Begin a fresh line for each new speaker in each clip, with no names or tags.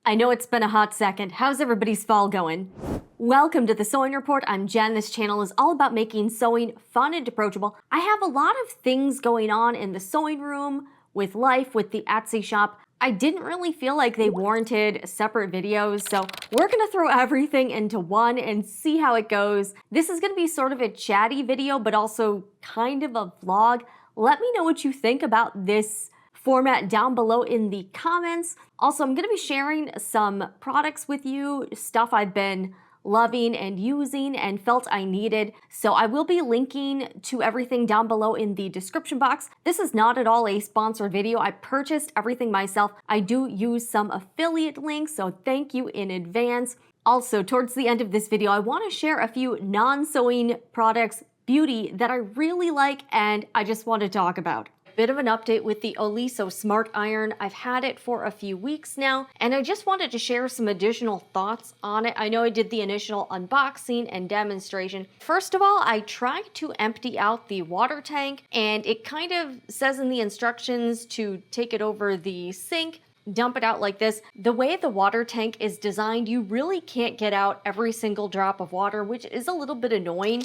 I know it's been a hot second. How's everybody's fall going? Welcome to the Sewing Report. I'm Jen. This channel is all about making sewing fun and approachable. I have a lot of things going on in the sewing room, with life, with the Etsy shop. I didn't really feel like they warranted separate videos, so we're gonna throw everything into one and see how it goes. This is gonna be sort of a chatty video, but also kind of a vlog. Let me know what you think about this format down below in the comments. Also, I'm gonna be sharing some products with you, stuff I've been loving and using and felt I needed. So I will be linking to everything down below in the description box. This is not at all a sponsored video. I purchased everything myself. I do use some affiliate links, so thank you in advance. Also, towards the end of this video, I wanna share a few non-sewing products, beauty, that I really like and I just want to talk about. Bit of an update with the Oliso Smart Iron. I've had it for a few weeks now, and I just wanted to share some additional thoughts on it. I know I did the initial unboxing and demonstration. First of all, I tried to empty out the water tank, and it kind of says in the instructions to take it over the sink, dump it out like this. The way the water tank is designed, you really can't get out every single drop of water, which is a little bit annoying.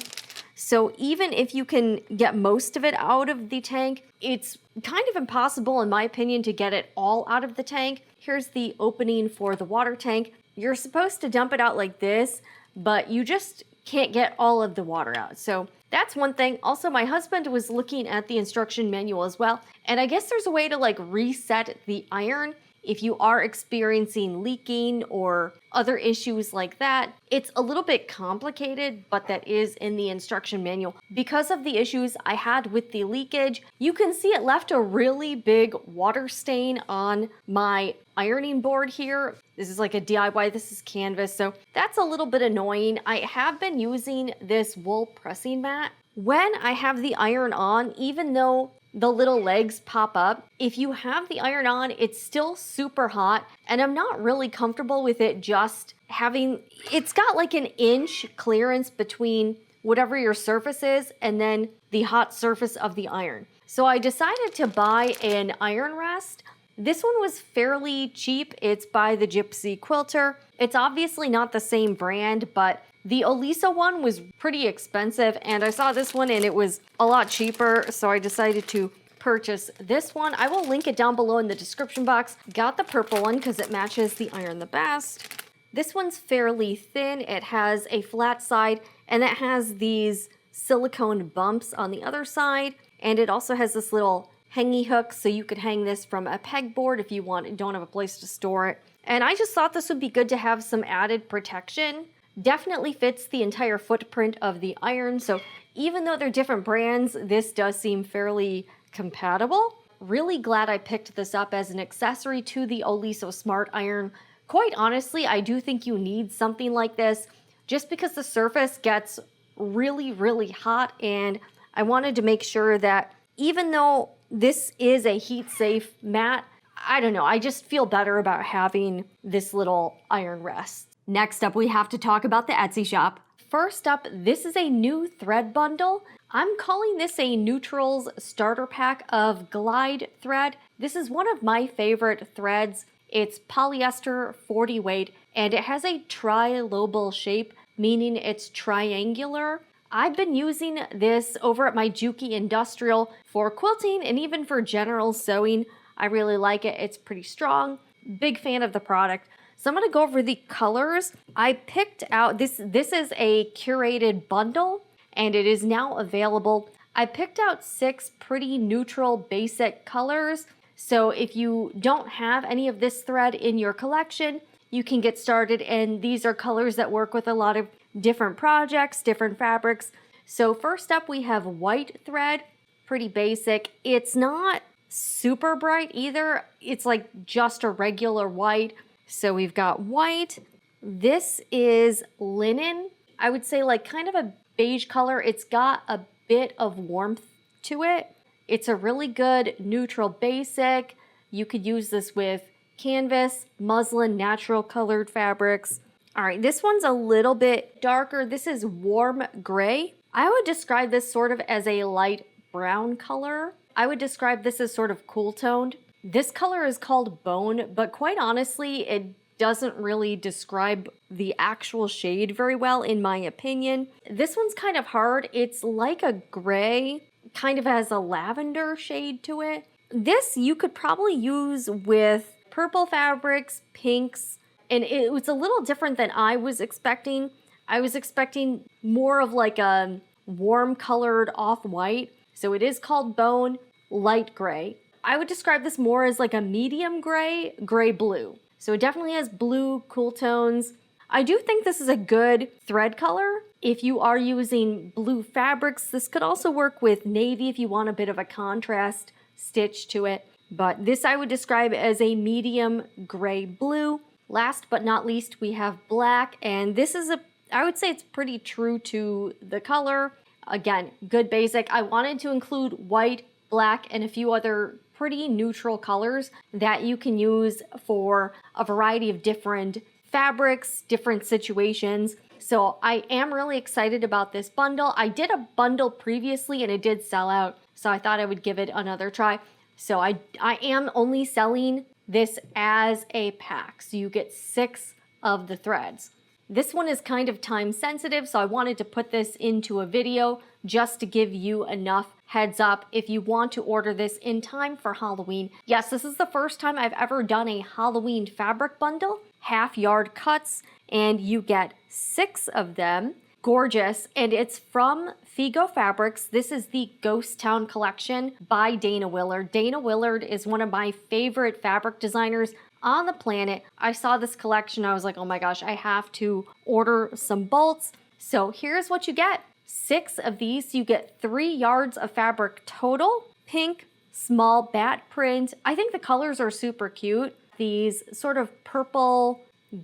So even if you can get most of it out of the tank, it's kind of impossible, in my opinion, to get it all out of the tank. Here's the opening for the water tank. You're supposed to dump it out like this, but you just can't get all of the water out. So that's one thing. Also, my husband was looking at the instruction manual as well, and I guess there's a way to like reset the iron if you are experiencing leaking or other issues like that. It's a little bit complicated, but that is in the instruction manual. Because of the issues I had with the leakage, you can see it left a really big water stain on my ironing board here. This is like a DIY, this is canvas, so that's a little bit annoying. I have been using this wool pressing mat. When I have the iron on, even though the little legs pop up, if you have the iron on, it's still super hot, and I'm not really comfortable with it just having, it's got like an inch clearance between whatever your surface is and then the hot surface of the iron. So I decided to buy an iron rest. This one was fairly cheap. It's by the Gypsy Quilter. It's obviously not the same brand, but the Oliso one was pretty expensive, and I saw this one and it was a lot cheaper, so I decided to purchase this one. I will link it down below in the description box. Got the purple one because it matches the iron the best. This one's fairly thin. It has a flat side, and it has these silicone bumps on the other side, and it also has this little hangy hook, so you could hang this from a pegboard if you don't have a place to store it. And I just thought this would be good to have some added protection. Definitely fits the entire footprint of the iron, so even though they're different brands, this does seem fairly compatible. Really glad I picked this up as an accessory to the Oliso Smart Iron. Quite honestly, I do think you need something like this just because the surface gets really, really hot, and I wanted to make sure that even though this is a heat-safe mat, I don't know, I just feel better about having this little iron rest. Next up, we have to talk about the Etsy shop. First up, this is a new thread bundle. I'm calling this a Neutrals starter pack of Glide thread. This is one of my favorite threads. It's polyester 40 weight, and it has a tri-lobal shape, meaning it's triangular. I've been using this over at my Juki Industrial for quilting and even for general sewing. I really like it. It's pretty strong. Big fan of the product. So I'm going to go over the colors. I picked out, this is a curated bundle, and it is now available. I picked out 6 pretty neutral basic colors. So if you don't have any of this thread in your collection, you can get started, and these are colors that work with a lot of different projects, different fabrics. So first up, we have white thread, pretty basic. It's not super bright either. It's like just a regular white. So we've got white. This is linen. I would say like kind of a beige color. It's got a bit of warmth to it. It's a really good neutral basic. You could use this with canvas, muslin, natural colored fabrics. All right, this one's a little bit darker. This is warm gray. I would describe this sort of as a light brown color. I would describe this as sort of cool toned. This color is called Bone, but quite honestly, it doesn't really describe the actual shade very well, in my opinion. This one's kind of hard. It's like a gray, kind of has a lavender shade to it. This you could probably use with purple fabrics, pinks, and it was a little different than I was expecting. I was expecting more of like a warm colored off-white. So it is called Bone Light Gray. I would describe this more as like a medium gray, gray blue. So it definitely has blue, cool tones. I do think this is a good thread color. If you are using blue fabrics, this could also work with navy if you want a bit of a contrast stitch to it. But this I would describe as a medium gray blue. Last but not least, we have black, and this is I would say it's pretty true to the color. Again, good basic. I wanted to include white, black, and a few other pretty neutral colors that you can use for a variety of different fabrics, different situations. So I am really excited about this bundle. I did a bundle previously and it did sell out, so I thought I would give it another try. So I am only selling this as a pack, so you get 6 of the threads. This one is kind of time sensitive, so I wanted to put this into a video just to give you enough heads up if you want to order this in time for Halloween. Yes, this is the first time I've ever done a Halloween fabric bundle, half-yard cuts, and you get 6 of them. Gorgeous, and it's from Figo Fabrics. This is the Ghost Town collection by Dana Willard. Dana Willard is one of my favorite fabric designers on the planet. I saw this collection, I was like, oh my gosh, I have to order some bolts. So here's what you get. 6 of these, you get 3 yards of fabric total. Pink, small bat print. I think the colors are super cute. These sort of purple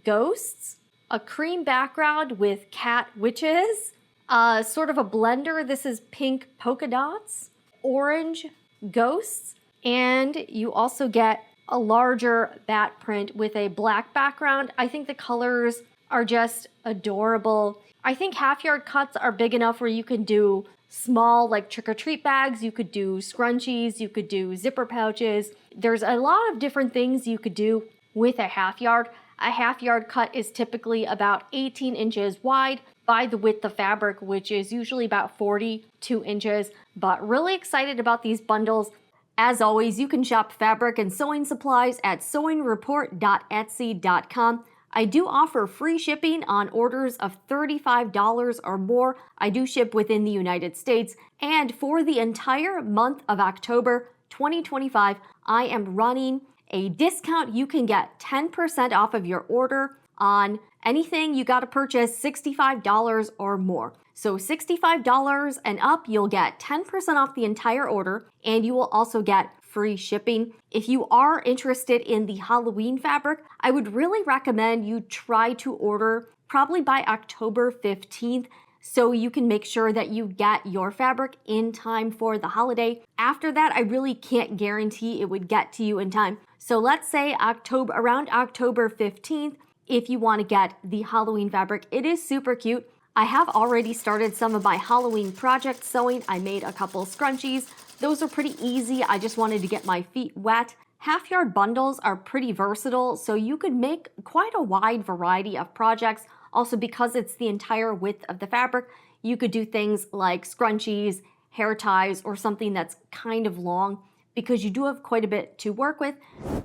ghosts. A cream background with cat witches, sort of a blender. This is pink polka dots, orange ghosts, and you also get a larger bat print with a black background. I think the colors are just adorable. I think half-yard cuts are big enough where you can do small like trick-or-treat bags, you could do scrunchies, you could do zipper pouches. There's a lot of different things you could do with a half-yard. A half-yard cut is typically about 18 inches wide by the width of fabric, which is usually about 42 inches. But really excited about these bundles. As always, you can shop fabric and sewing supplies at sewingreport.etsy.com. I do offer free shipping on orders of $35 or more. I do ship within the United States. And for the entire month of October 2025, I am running a discount. You can get 10% off of your order on anything you got to purchase $65 or more. So $65 and up, you'll get 10% off the entire order, and you will also get free shipping. If you are interested in the Halloween fabric, I would really recommend you try to order probably by October 15th. So you can make sure that you get your fabric in time for the holiday. After that, I really can't guarantee it would get to you in time. So let's say around October 15th, if you want to get the Halloween fabric. It is super cute. I have already started some of my Halloween project sewing. I made a couple scrunchies. Those are pretty easy. I just wanted to get my feet wet. Half-yard bundles are pretty versatile, so you could make quite a wide variety of projects. Also, because it's the entire width of the fabric, you could do things like scrunchies, hair ties, or something that's kind of long, because you do have quite a bit to work with.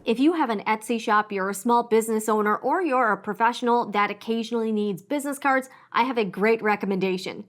If you have an Etsy shop, you're a small business owner, or you're a professional that occasionally needs business cards, I have a great recommendation.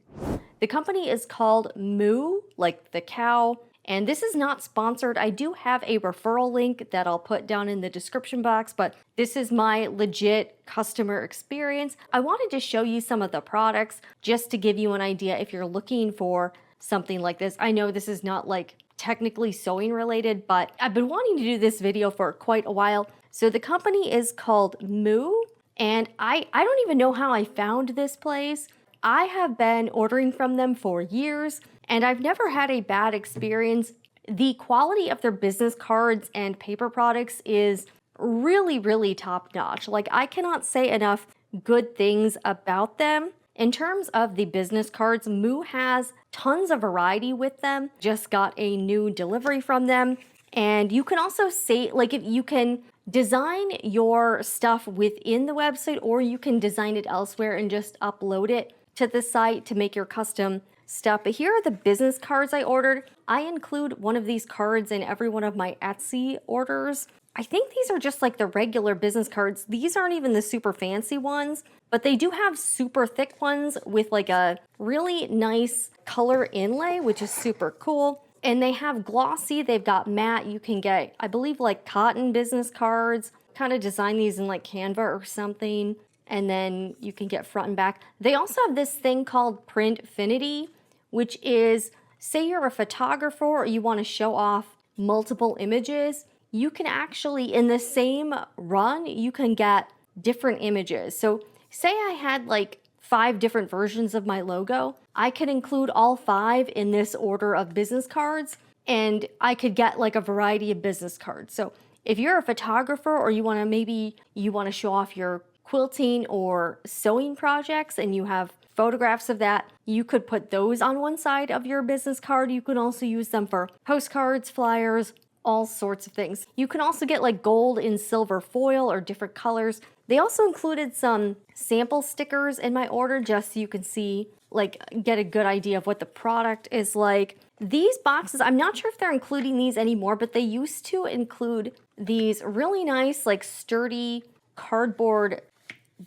The company is called Moo, like the cow, and this is not sponsored. I do have a referral link that I'll put down in the description box, but this is my legit customer experience. I wanted to show you some of the products just to give you an idea if you're looking for something like this. I know this is not like technically sewing related, but I've been wanting to do this video for quite a while. So the company is called Moo, and I don't even know how I found this place. I have been ordering from them for years, and I've never had a bad experience. The quality of their business cards and paper products is really, really top notch. Like, I cannot say enough good things about them. In terms of the business cards, Moo has tons of variety with them. Just got a new delivery from them. And you can also say, like, if you can design your stuff within the website, or you can design it elsewhere and just upload it to the site to make your custom stuff. But here are the business cards I ordered. I include one of these cards in every one of my Etsy orders. I think these are just like the regular business cards. These aren't even the super fancy ones, but they do have super thick ones with like a really nice color inlay, which is super cool. And they have glossy, they've got matte. You can get, I believe, like cotton business cards. Kind of design these in like Canva or something. And then you can get front and back. They also have this thing called Printfinity, which is, say you're a photographer or you want to show off multiple images, you can actually, in the same run, you can get different images. So say I had like 5 different versions of my logo, I could include all 5 in this order of business cards, and I could get like a variety of business cards. So if you're a photographer or you want to, maybe you want to show off your quilting or sewing projects and you have photographs of that, you could put those on one side of your business card. You can also use them for postcards, flyers, all sorts of things. You can also get like gold and silver foil or different colors. They also included some sample stickers in my order just so you can see, like, get a good idea of what the product is like. These boxes, I'm not sure if they're including these anymore, but they used to include these really nice, like, sturdy cardboard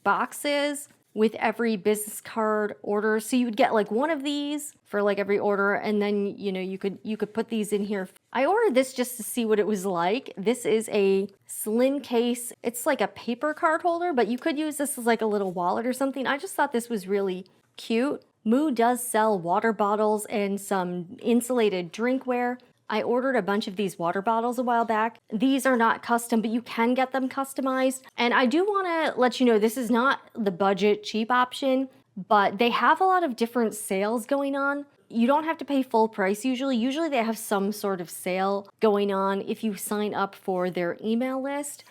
boxes with every business card order. So you would get like one of these for like every order, and then you could put these in here. I ordered this just to see what it was like. This is a slim case. It's like a paper card holder, but you could use this as like a little wallet or something. I just thought this was really cute. Moo does sell water bottles and some insulated drinkware. I ordered a bunch of these water bottles a while back. These are not custom, but you can get them customized. And I do want to let you know, this is not the budget cheap option, but they have a lot of different sales going on. You don't have to pay full price usually. Usually they have some sort of sale going on if you sign up for their email list.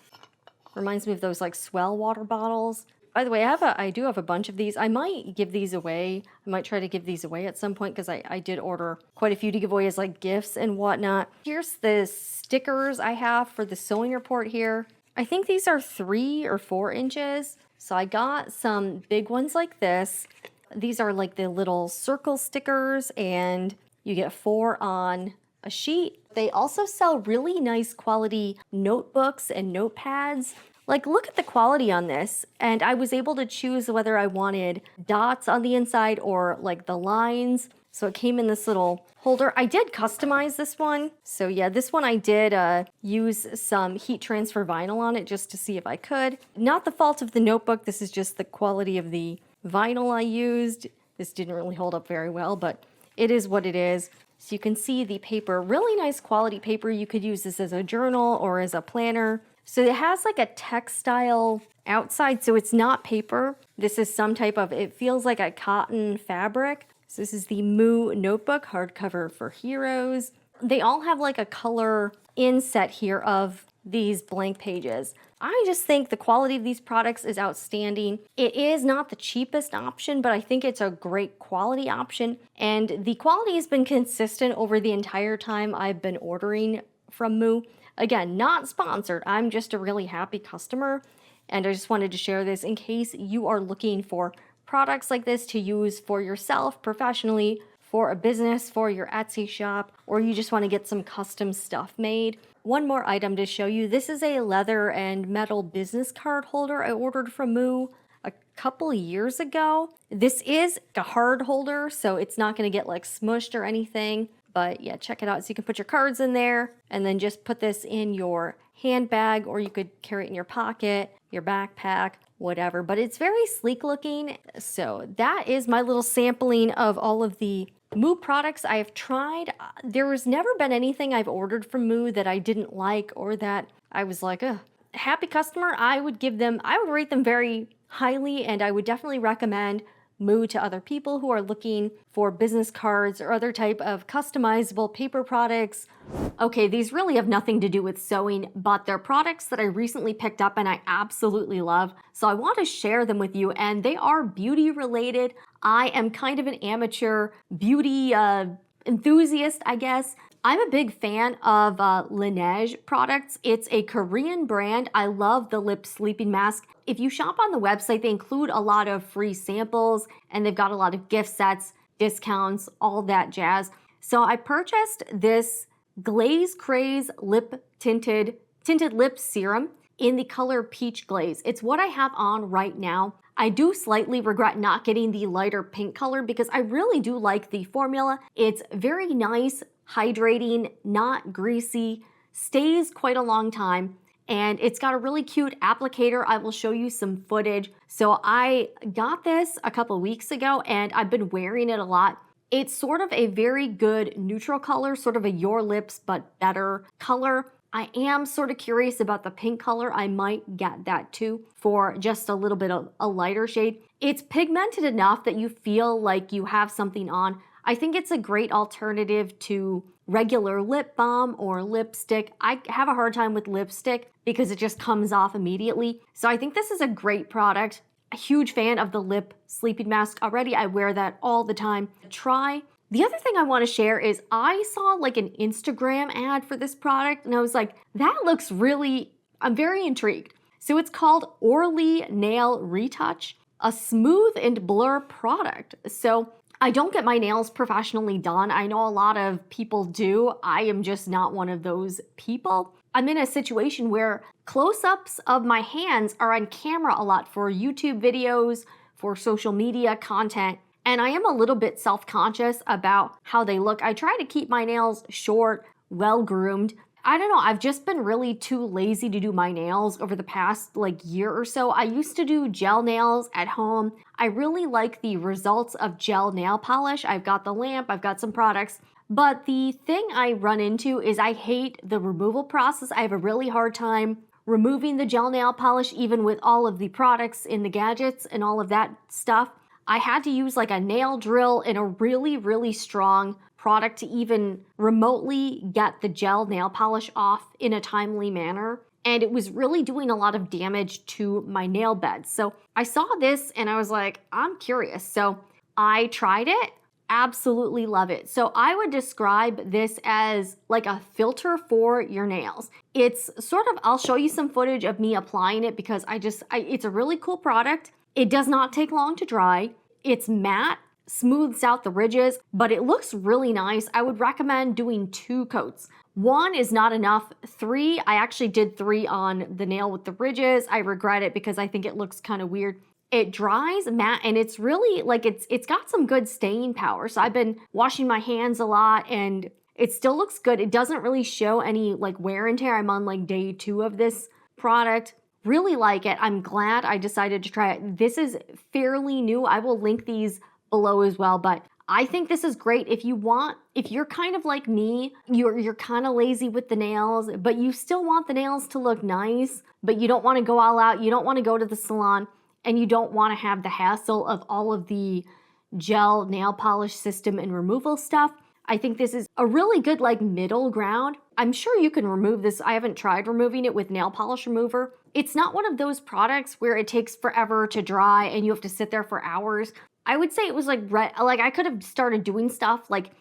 Reminds me of those like Swell water bottles. By the way, I do have a bunch of these. I might give these away. I might try to give these away at some point because I did order quite a few to give away as like gifts and whatnot. Here's the stickers I have for the sewing report here. I think these are 3 or 4 inches. So I got some big ones like this. These are like the little circle stickers, and you get 4 on a sheet. They also sell really nice quality notebooks and notepads. Like, look at the quality on this. And I was able to choose whether I wanted dots on the inside or like the lines. So it came in this little holder. I did customize this one. So yeah, this one I did use some heat transfer vinyl on it just to see if I could. Not the fault of the notebook. This is just the quality of the vinyl I used. This didn't really hold up very well, but it is what it is. So you can see the paper, really nice quality paper. You could use this as a journal or as a planner. So it has like a textile outside, so it's not paper. This is some type of, it feels like a cotton fabric. So this is the Moo notebook, hardcover for heroes. They all have like a color inset here of these blank pages. I just think the quality of these products is outstanding. It is not the cheapest option, but I think it's a great quality option. And the quality has been consistent over the entire time I've been ordering from Moo. Again, not sponsored. I'm just a really happy customer, and I just wanted to share this in case you are looking for products like this to use for yourself professionally, for a business, for your Etsy shop, or you just want to get some custom stuff made. One more item to show you. This is a leather and metal business card holder I ordered from Moo a couple years ago. This is a hard holder, so it's not going to get like smushed or anything. But yeah, check it out. So you can put your cards in there and then just put this in your handbag, or you could carry it in your pocket, your backpack, whatever. But it's very sleek looking. So that is my little sampling of all of the Moo products I have tried. There has never been anything I've ordered from Moo that I didn't like or that I was like, ugh. Happy customer. I would rate them very highly, and I would definitely recommend Moo to other people who are looking for business cards or other type of customizable paper products. Okay, these really have nothing to do with sewing, but they're products that I recently picked up and I absolutely love. So I want to share them with you, and they are beauty related. I am kind of an amateur beauty enthusiast, I guess. I'm a big fan of Laneige products. It's a Korean brand. I love the lip sleeping mask. If you shop on the website, they include a lot of free samples and they've got a lot of gift sets, discounts, all that jazz. So I purchased this Glaze Craze lip tinted lip serum in the color Peach Glaze. It's what I have on right now. I do slightly regret not getting the lighter pink color because I really do like the formula. It's very nice, hydrating, not greasy, stays quite a long time, and it's got a really cute applicator. I will show you some footage. So I got this a couple weeks ago and I've been wearing it a lot. It's sort of a very good neutral color, sort of a Your Lips but better color. I am sort of curious about the pink color. I might get that too for just a little bit of a lighter shade. It's pigmented enough that you feel like you have something on. I think it's a great alternative to regular lip balm or lipstick. I have a hard time with lipstick because it just comes off immediately. So I think this is a great product. A huge fan of the lip sleeping mask already. I wear that all the time. Try. The other thing I want to share is I saw like an Instagram ad for this product and I was like, that looks really, I'm very intrigued. So it's called ORLY Nail Retouch, a smooth and blur product. So I don't get my nails professionally done. I know a lot of people do. I am just not one of those people. I'm in a situation where close-ups of my hands are on camera a lot for YouTube videos, for social media content. And I am a little bit self-conscious about how they look. I try to keep my nails short, well-groomed. I don't know, I've just been really too lazy to do my nails over the past like year or so. I used to do gel nails at home. I really like the results of gel nail polish. I've got the lamp, I've got some products. But the thing I run into is I hate the removal process. I have a really hard time removing the gel nail polish, even with all of the products in the gadgets and all of that stuff. I had to use like a nail drill and a really, really strong product to even remotely get the gel nail polish off in a timely manner. And it was really doing a lot of damage to my nail bed. So I saw this and I was like, I'm curious. So I tried it, absolutely love it. So I would describe this as like a filter for your nails. It's sort of, I'll show you some footage of me applying it because it's a really cool product. It does not take long to dry. It's matte, smooths out the ridges, but it looks really nice. I would recommend doing 2 coats. 1 is not enough. 3, I actually did 3 on the nail with the ridges. I regret it because I think it looks kind of weird. It dries matte and it's really like it's got some good staying power. So I've been washing my hands a lot and it still looks good. It doesn't really show any like wear and tear. I'm on like day 2 of this product. Really like it. I'm glad I decided to try it. This is fairly new. I will link these below as well, but I think this is great if you're kind of like me, you're kind of lazy with the nails, but you still want the nails to look nice, but you don't want to go all out. You don't want to go to the salon and you don't want to have the hassle of all of the gel nail polish system and removal stuff. I think this is a really good like middle ground. I'm sure you can remove this. I haven't tried removing it with nail polish remover. It's not one of those products where it takes forever to dry and you have to sit there for hours. I would say it was like I could have started doing stuff like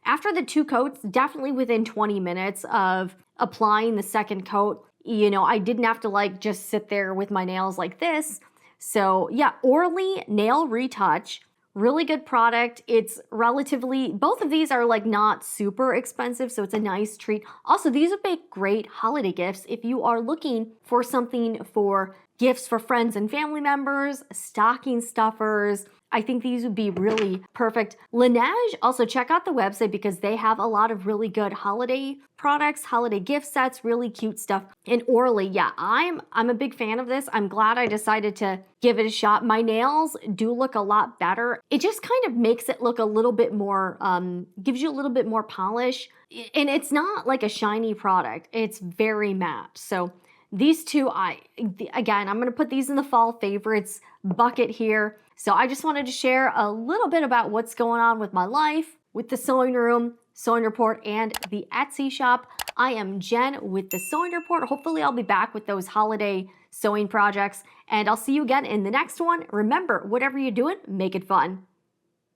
after the 2 coats, definitely within 20 minutes of applying the second coat. You know, I didn't have to like just sit there with my nails like this. So yeah, ORLY Nail Retouch. Really good product. It's relatively, both of these are like not super expensive, so it's a nice treat. Also, these would make great holiday gifts if you are looking for something for gifts for friends and family members, stocking stuffers. I think these would be really perfect. Laneige, also check out the website because they have a lot of really good holiday products, holiday gift sets, really cute stuff. And ORLY, yeah, I'm a big fan of this. I'm glad I decided to give it a shot. My nails do look a lot better. It just kind of makes it look a little bit more, gives you a little bit more polish. And it's not like a shiny product. It's very matte. So these two, again, I'm gonna put these in the fall favorites bucket here. So I just wanted to share a little bit about what's going on with my life, with the sewing room, sewing report, and the Etsy shop. I am Jen with the sewing report. Hopefully I'll be back with those holiday sewing projects, and I'll see you again in the next one. Remember, whatever you're doing, make it fun.